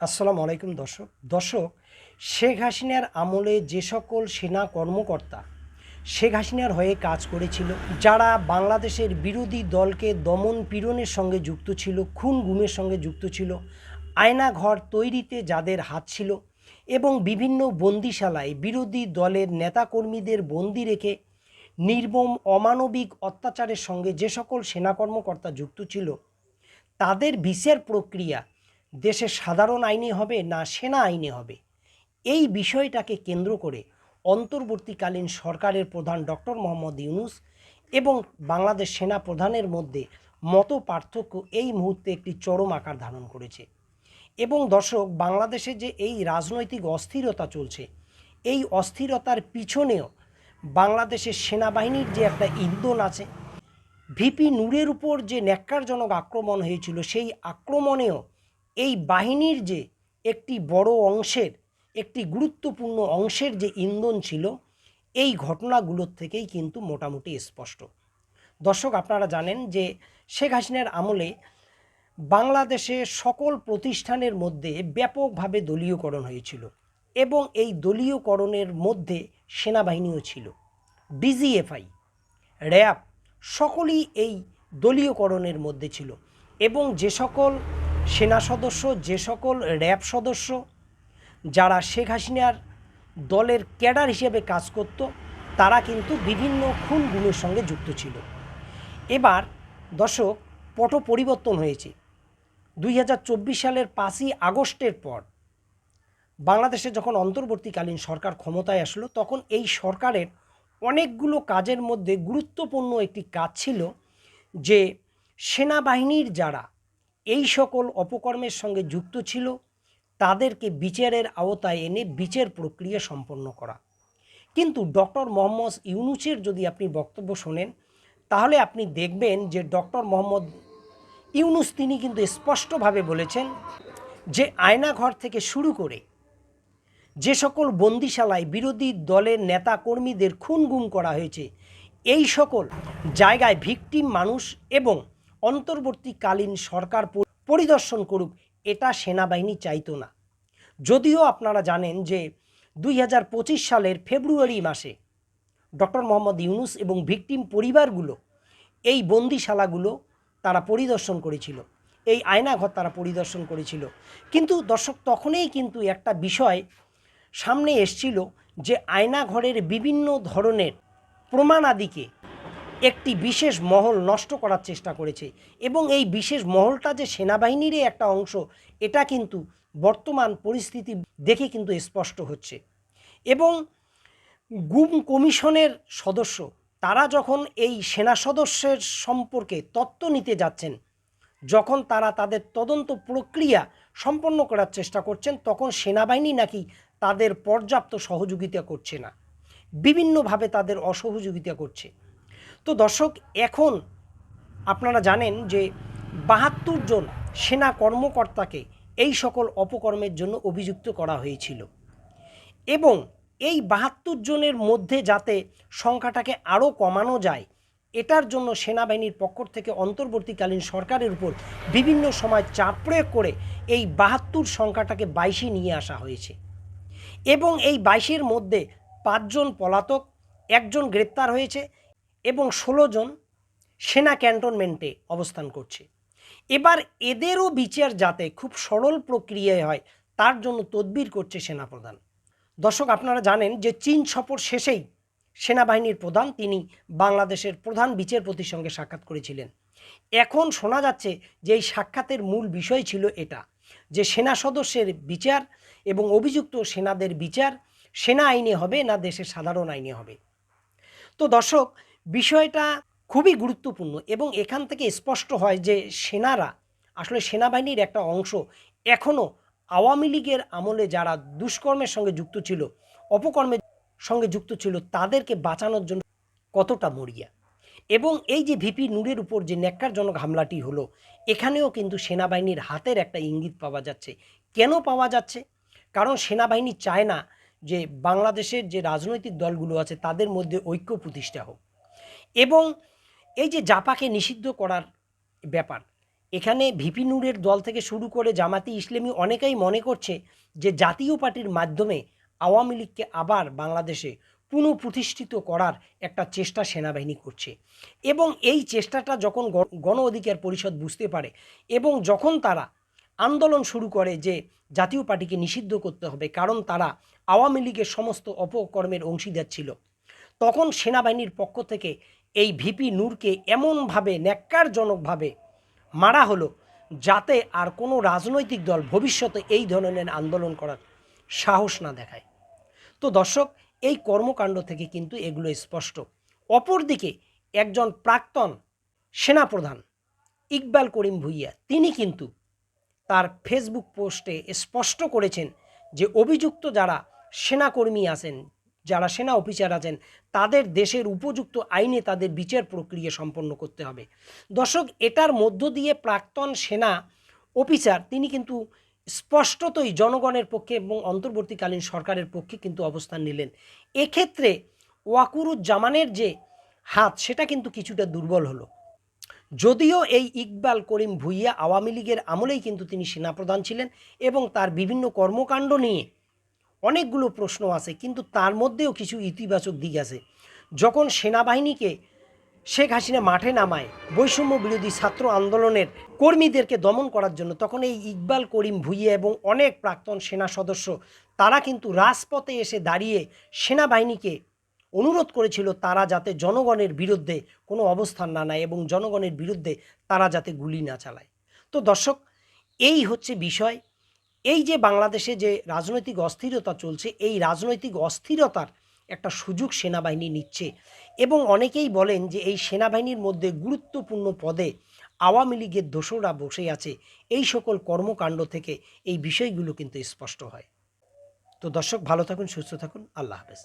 আসসালামু আলাইকুম দর্শক শেখ হাসিনার আমলে যে সকল সেনা কর্মকর্তা শেখ হাসিনার হয়ে কাজ করেছিল, যারা বাংলাদেশের বিরোধী দলকে দমন পীড়নের সঙ্গে যুক্ত ছিল, খুন গুমের সঙ্গে যুক্ত ছিল, আয়নাঘর তৈরিতে যাদের হাত ছিল এবং বিভিন্ন বন্দিশালায় বিরোধী দলের নেতাকর্মীদের বন্দি রেখে নির্মম অমানবিক অত্যাচারের সঙ্গে যে সকল সেনা কর্মকর্তা যুক্ত ছিল, তাদের বিচার প্রক্রিয়া দেশের সাধারণ আইনে হবে না সেনা আইনে হবে, এই বিষয়টাকে কেন্দ্র করে অন্তর্বর্তীকালীন সরকারের প্রধান ডক্টর মোহাম্মদ ইউনূস এবং বাংলাদেশ সেনা প্রধানের মধ্যে মত পার্থক্য এই মুহূর্তে একটি চরম আকার ধারণ করেছে। এবং দর্শক, বাংলাদেশে যে এই রাজনৈতিক অস্থিরতা চলছে, এই অস্থিরতার পিছনেও বাংলাদেশের সেনাবাহিনীর যে একটা ইন্ধন আছে, ভিপি নূরের উপর যে ন্যাক্কারজনক আক্রমণ হয়েছিল, সেই আক্রমণেও এই বাহিনীর যে একটি বড় অংশের, একটি গুরুত্বপূর্ণ অংশের যে ইন্ধন ছিল, এই ঘটনাগুলোর থেকেই কিন্তু মোটামুটি স্পষ্ট। দর্শক, আপনারা জানেন যে শেখ হাসিনার আমলে বাংলাদেশে সকল প্রতিষ্ঠানের মধ্যে ব্যাপকভাবে দলীয়করণ হয়েছিল এবং এই দলীয়করণের মধ্যে সেনাবাহিনীও ছিল। ডিজিএফআই, র্যাব সকলেই এই দলীয়করণের মধ্যে ছিল এবং যে সকল সেনা সদস্য, যে সকল র্যাব সদস্য যারা শেখ হাসিনার দলের ক্যাডার হিসেবে কাজ করত, তারা কিন্তু বিভিন্ন খুন গুমের সঙ্গে যুক্ত ছিল। এবার দর্শক, পট পরিবর্তন হয়েছে। 2024 সালের 5ই আগস্টের পর বাংলাদেশে যখন অন্তর্বর্তীকালীন সরকার ক্ষমতায় আসলো, তখন এই সরকারের অনেকগুলো কাজের মধ্যে গুরুত্বপূর্ণ একটি কাজ ছিল যে সেনাবাহিনীর যারা এই সকল অপকর্মের সঙ্গে যুক্ত ছিল, তাদেরকে বিচারের আওতায় এনে বিচার প্রক্রিয়া সম্পন্ন করা। কিন্তু ডক্টর মোহাম্মদ ইউনূসের যদি আপনি বক্তব্য শোনেন, তাহলে আপনি দেখবেন যে ডক্টর মোহাম্মদ ইউনূস তিনি কিন্তু স্পষ্টভাবে বলেছেন যে আয়নাঘর থেকে শুরু করে যে সকল বন্দিশালায় বিরোধী দলের নেতা কর্মীদের খুন গুম করা হয়েছে, এই সকল জায়গায় ভিকটিম মানুষ এবং অন্তর্বর্তীকালীন সরকার পরিদর্শন করুক, এটা সেনাবাহিনী চাইতো না। যদিও আপনারা জানেন যে 2025 সালের ফেব্রুয়ারি মাসে ডক্টর মোহাম্মদ ইউনূস এবং ভিকটিম পরিবারগুলো এই বন্দিশালাগুলো তারা পরিদর্শন করেছিল, এই আয়নাঘর তারা পরিদর্শন করেছিল। কিন্তু দর্শক, তখনই কিন্তু একটা বিষয় সামনে এসছিল যে আয়নাঘরের বিভিন্ন ধরনের প্রমাণাদিকে একটি বিশেষ মহল নষ্ট করার চেষ্টা করেছে এবং এই বিশেষ মহলটা যে সেনাবাহিনীরই একটা অংশ, এটা কিন্তু বর্তমান পরিস্থিতি দেখে কিন্তু স্পষ্ট হচ্ছে। এবং গুম কমিশনের সদস্য তারা যখন এই সেনা সদস্যের সম্পর্কে তথ্য নিতে যাচ্ছেন, যখন তারা তাদের তদন্ত প্রক্রিয়া সম্পন্ন করার চেষ্টা করছেন, তখন সেনাবাহিনী নাকি তাদের পর্যাপ্ত সহযোগিতা করছে না, বিভিন্নভাবে তাদের অসহযোগিতা করছে। তো দর্শক, এখন আপনারা জানেন যে 72 জন সেনা কর্মকর্তাকে এই সকল অপকর্মের জন্য অভিযুক্ত করা হয়েছিল এবং এই 72 জনের মধ্যে যাতে সংখ্যাটাকে আরও কমানো যায়, এটার জন্য সেনাবাহিনীর পক্ষ থেকে অন্তর্বর্তীকালীন সরকারের উপর বিভিন্ন সময় চাপ প্রয়োগ করে এই 72 সংখ্যাটাকে 22-এ নিয়ে আসা হয়েছে এবং এই 22-এর মধ্যে 5 জন পলাতক, 1 জন গ্রেপ্তার হয়েছে এবং 16 জন সেনা ক্যান্টনমেন্টে অবস্থান করছে। এবার এদেরও বিচার যাতে খুব সরল প্রক্রিয়ায় হয়, তার জন্য তদবির করছে সেনাপ্রধান। দর্শক, আপনারা জানেন যে চীন সফর শেষেই সেনাবাহিনীর প্রধান তিনি বাংলাদেশের প্রধান বিচারপতির সঙ্গে সাক্ষাৎ করেছিলেন। এখন শোনা যাচ্ছে যে এই সাক্ষাতের মূল বিষয় ছিল এটা, যে সেনা সদস্যের বিচার এবং অভিযুক্ত সেনাদের বিচার সেনা আইনে হবে না দেশের সাধারণ আইনে হবে। তো দর্শক, বিষয়টা খুবই গুরুত্বপূর্ণ এবং এখান থেকে স্পষ্ট হয় যে সেনারা আসলে সেনাবাহিনীর একটা অংশ এখনও আওয়ামী লীগের আমলে যারা দুষ্কর্মের সঙ্গে যুক্ত ছিল, অপকর্মের সঙ্গে যুক্ত ছিল, তাদেরকে বাঁচানোর জন্য কতটা মরিয়া। এবং এই যে ভিপি নূরের উপর যে ন্যাক্কারজনক হামলাটি হলো, এখানেও কিন্তু সেনাবাহিনীর হাতের একটা ইঙ্গিত পাওয়া যাচ্ছে। কেন পাওয়া যাচ্ছে? কারণ সেনাবাহিনী চায় না যে বাংলাদেশের যে রাজনৈতিক দলগুলো আছে তাদের মধ্যে ঐক্য প্রতিষ্ঠা হোক এবং এই যে জাপাকে নিষিদ্ধ করার ব্যাপার, এখানে ভিপি নূরের দল থেকে শুরু করে জামাতি ইসলামী অনেকেই মনে করছে যে জাতীয় পার্টির মাধ্যমে আওয়ামী লীগকে আবার বাংলাদেশে পুনঃপ্রতিষ্ঠিত করার একটা চেষ্টা সেনাবাহিনী করছে। এবং এই চেষ্টাটা যখন গণ অধিকার পরিষদ বুঝতে পারে এবং যখন তারা আন্দোলন শুরু করে যে জাতীয় পার্টিকে নিষিদ্ধ করতে হবে, কারণ তারা আওয়ামী লীগের সমস্ত অপকর্মের অংশীদার ছিল, তখন সেনাবাহিনীর পক্ষ থেকে এই ভিপি নূরকে এমনভাবে ন্যাক্কারজনকভাবে মারা হলো যাতে আর কোনো রাজনৈতিক দল ভবিষ্যতে এই ধরনের আন্দোলন করার সাহস না দেখায়। তো দর্শক, এই কর্মকাণ্ড থেকে কিন্তু এগুলো স্পষ্ট। অপরদিকে একজন প্রাক্তন সেনাপ্রধান ইকবাল করিম ভূঁইয়া তিনি কিন্তু তার ফেসবুক পোস্টে স্পষ্ট করেছেন যে অভিযুক্ত যারা সেনাকর্মী আছেন, যারা সেনা অফিসার আছেন, তাদের দেশের উপযুক্ত আইনে তাদের বিচার প্রক্রিয়া সম্পন্ন করতে হবে। দর্শক, এটার মধ্য দিয়ে প্রাক্তন সেনা অফিসার তিনি কিন্তু স্পষ্টতই জনগণের পক্ষে এবং অন্তর্বর্তীকালীন সরকারের পক্ষে কিন্তু অবস্থান নিলেন। এক্ষেত্রে ওয়াকুরুজ্জামানের যে হাত সেটা কিন্তু কিছুটা দুর্বল হলো। যদিও এই ইকবাল করিম ভূঁইয়া আওয়ামী লীগের আমলেই কিন্তু তিনি সেনাপ্রধান ছিলেন এবং তার বিভিন্ন কর্মকাণ্ড নিয়ে অনেকগুলো প্রশ্ন আছে, কিন্তু তার মধ্যেও কিছু ইতিবাচক দিক আছে। যখন সেনাবাহিনীকে শেখ হাসিনা মাঠে নামায় বৈষম্য বিরোধী ছাত্র আন্দোলনের কর্মীদেরকে দমন করার জন্য, তখন এই ইকবাল করিম ভূঁইয়া এবং অনেক প্রাক্তন সেনা সদস্য তারা কিন্তু রাজপথে এসে দাঁড়িয়ে সেনাবাহিনীকে অনুরোধ করেছিল তারা যাতে জনগণের বিরুদ্ধে কোনো অবস্থান না নেয় এবং জনগণের বিরুদ্ধে তারা যাতে গুলি না চালায়। তো দর্শক, এই হচ্ছে বিষয়। এই যে বাংলাদেশে যে রাজনৈতিক অস্থিরতা চলছে, এই রাজনৈতিক অস্থিরতার একটা সুযোগ সেনাবাহিনী নিচ্ছে এবং অনেকেই বলেন যে এই সেনাবাহিনীর মধ্যে গুরুত্বপূর্ণ পদে আওয়ামী লীগের দোসররা বসে আছে। এই সকল কর্মকাণ্ড থেকে এই বিষয়গুলো কিন্তু স্পষ্ট হয়। তো দর্শক, ভালো থাকুন, সুস্থ থাকুন, আল্লাহ হাফেজ।